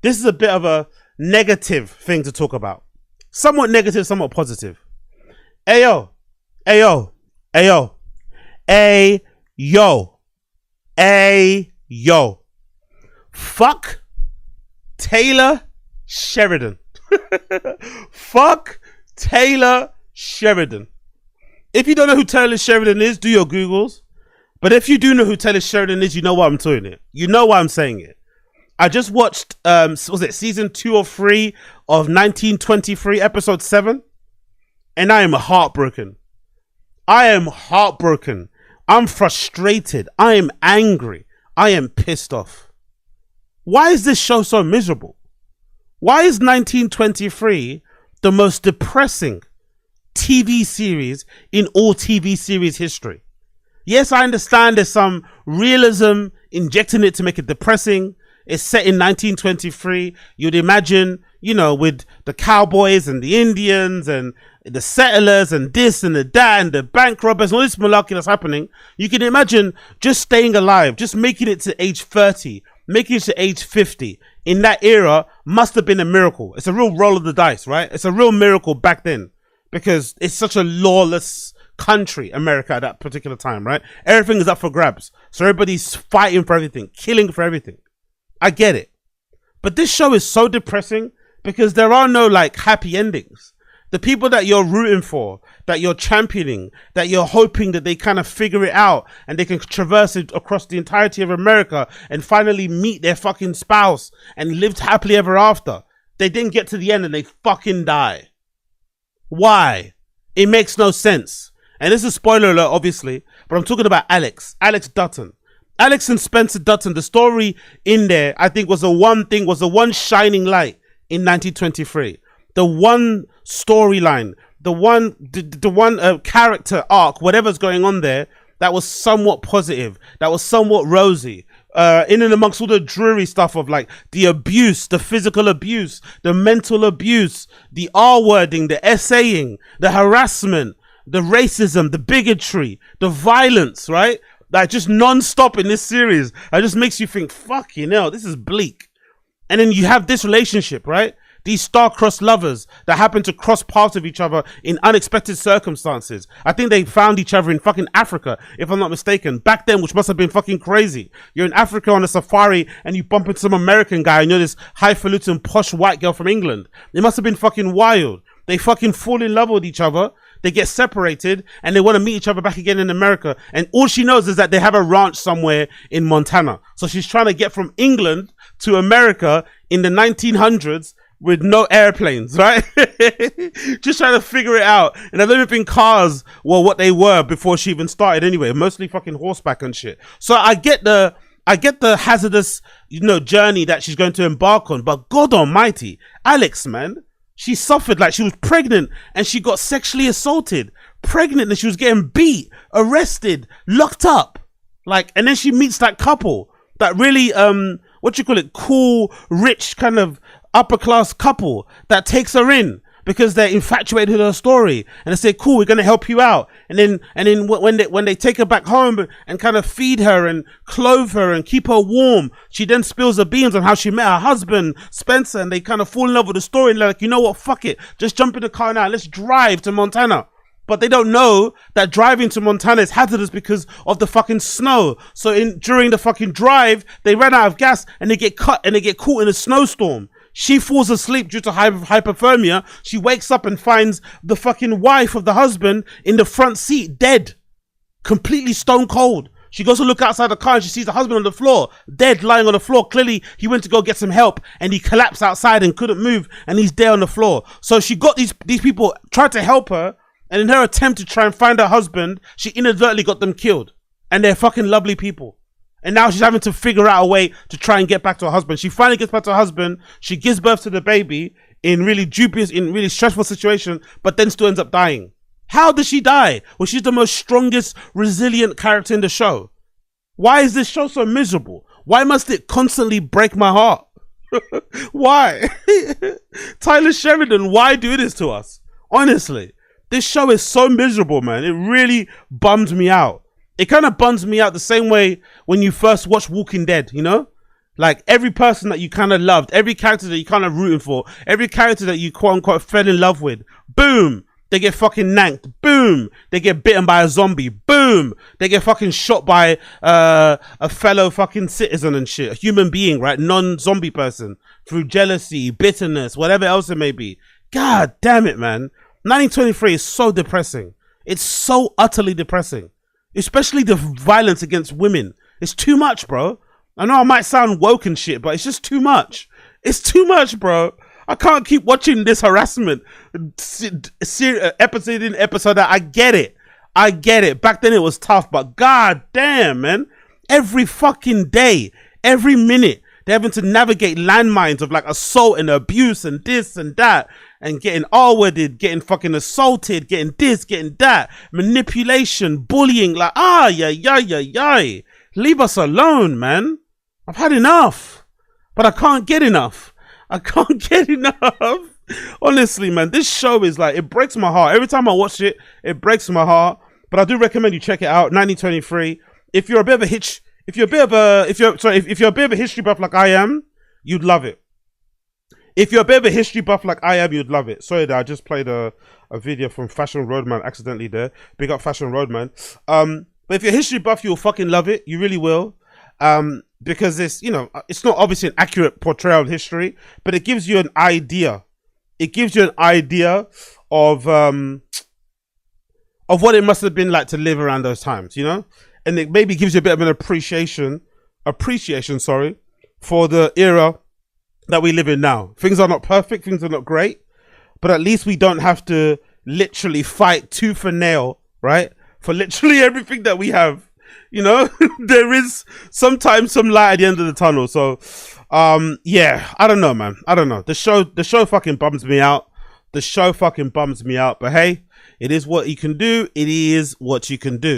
This is a bit of a negative thing to talk about. Somewhat negative, somewhat positive. Ayo, ayo, ayo, ayo, ayo. Fuck Taylor Sheridan. Fuck Taylor Sheridan. If you don't know who Taylor Sheridan is, do your Googles. But if you do know who Taylor Sheridan is, you know why I'm doing it. You know why I'm saying it. I just watched, was it season 2 or 3 of 1923, episode 7? And I am heartbroken. I am heartbroken. I'm frustrated. I am angry. I am pissed off. Why is this show so miserable? Why is 1923 the most depressing TV series in all TV series history? Yes, I understand there's some realism injecting it to make it depressing. It's set in 1923. You'd imagine, you know, with the cowboys and the Indians and the settlers and this and that and the bank robbers and all this malarkey that's happening. You can imagine just staying alive, just making it to age 30, making it to age 50 in that era must have been a miracle. It's a real roll of the dice, right? It's a real miracle back then because it's such a lawless country, America, at that particular time, right? Everything is up for grabs. So everybody's fighting for everything, killing for everything. I get it. But this show is so depressing because there are no like happy endings. The people that you're rooting for, that you're championing, that you're hoping that they kind of figure it out and they can traverse it across the entirety of America and finally meet their fucking spouse and lived happily ever after. They didn't get to the end and they fucking die. Why? It makes no sense. And this is a spoiler alert, obviously, but I'm talking about Alex Dutton. Alex and Spencer Dutton, the story in there, I think was the one shining light in 1923. The one storyline, the one character arc, whatever's going on there, that was somewhat positive, that was somewhat rosy. In and amongst all the dreary stuff of like the abuse, the physical abuse, the mental abuse, the R-wording, the essaying, the harassment, the racism, the bigotry, the violence, right? Like just non-stop in this series. It just makes you think, fucking hell, this is bleak. And then you have this relationship, right? These star-crossed lovers that happen to cross paths with each other in unexpected circumstances. I think they found each other in fucking Africa, if I'm not mistaken. Back then, which must have been fucking crazy. You're in Africa on a safari and you bump into some American guy and you're this highfalutin posh white girl from England. It must have been fucking wild. They fucking fall in love with each other. They get separated and they want to meet each other back again in America. And all she knows is that they have a ranch somewhere in Montana. So she's trying to get from England to America in the 1900s with no airplanes, right? Just trying to figure it out. And I don't even think cars were what they were before she even started anyway. Mostly fucking horseback and shit. So I get the hazardous, you know, journey that she's going to embark on. But God almighty, Alex, man. She suffered like she was pregnant and she got sexually assaulted. Pregnant and she was getting beat, arrested, locked up. Like, and then she meets that couple, that really, cool, rich kind of upper class couple that takes her in because they're infatuated with her story. And they say, cool, we're going to help you out. And then when they take her back home and kind of feed her and clothe her and keep her warm, she then spills the beans on how she met her husband, Spencer, and they kind of fall in love with the story. And they're like, you know what? Fuck it. Just jump in the car now. Let's drive to Montana. But they don't know that driving to Montana is hazardous because of the fucking snow. So during the fucking drive, they ran out of gas and they get caught in a snowstorm. She falls asleep due to hypothermia. She wakes up and finds the fucking wife of the husband in the front seat, dead. Completely stone cold. She goes to look outside the car and she sees the husband on the floor, dead, lying on the floor. Clearly, he went to go get some help and he collapsed outside and couldn't move and he's there on the floor. So she got these people tried to help her, and in her attempt to try and find her husband, she inadvertently got them killed. And they're fucking lovely people. And now she's having to figure out a way to try and get back to her husband. She finally gets back to her husband. She gives birth to the baby in really stressful situation, but then still ends up dying. How does she die? Well, she's the most strongest, resilient character in the show. Why is this show so miserable? Why must it constantly break my heart? Why? Tyler Sheridan, why do this to us? Honestly, this show is so miserable, man. It really bums me out. It kind of bums me out the same way when you first watch Walking Dead, you know? Like every person that you kind of loved, every character that you kind of rooting for, every character that you quote unquote fell in love with, boom, they get fucking nanked. Boom, they get bitten by a zombie. Boom, they get fucking shot by a fellow fucking citizen and shit, a human being, right? Non-zombie person, through jealousy, bitterness, whatever else it may be. God damn it, man. 1923 is so depressing. It's so utterly depressing, especially the violence against women. It's too much, bro. I know I might sound woke and shit, but it's just too much. It's too much, bro. I can't keep watching this harassment episode in episode out. I get it. I get it. Back then it was tough, but god damn, man. Every fucking day, every minute, they're having to navigate landmines of like assault and abuse and this and that, and getting R-worded, getting fucking assaulted, getting this, getting that, manipulation, bullying, like, yeah. Leave us alone, man. I've had enough, but I can't get enough. I can't get enough. Honestly, man, this show is like, it breaks my heart. Every time I watch it, it breaks my heart. But I do recommend you check it out. 1923. If you're a bit of a if you're a bit of a history buff like I am, you'd love it. If you're a bit of a history buff like I am, you'd love it. Sorry that I just played a video from Fashion Roadman accidentally there. Big up Fashion Roadman. But if you're a history buff, you'll fucking love it. You really will. Because it's, you know, it's not obviously an accurate portrayal of history, but it gives you an idea. It gives you an idea of what it must have been like to live around those times, you know? And it maybe gives you a bit of an appreciation, for the era that we live in now. Things are not perfect, things are not great, but at least we don't have to literally fight tooth and nail, right? For literally everything that we have, you know. There is sometimes some light at the end of the tunnel. So yeah, I don't know, man. I don't know. The show fucking bums me out. The show fucking bums me out. But hey, it is what you can do. It is what you can do.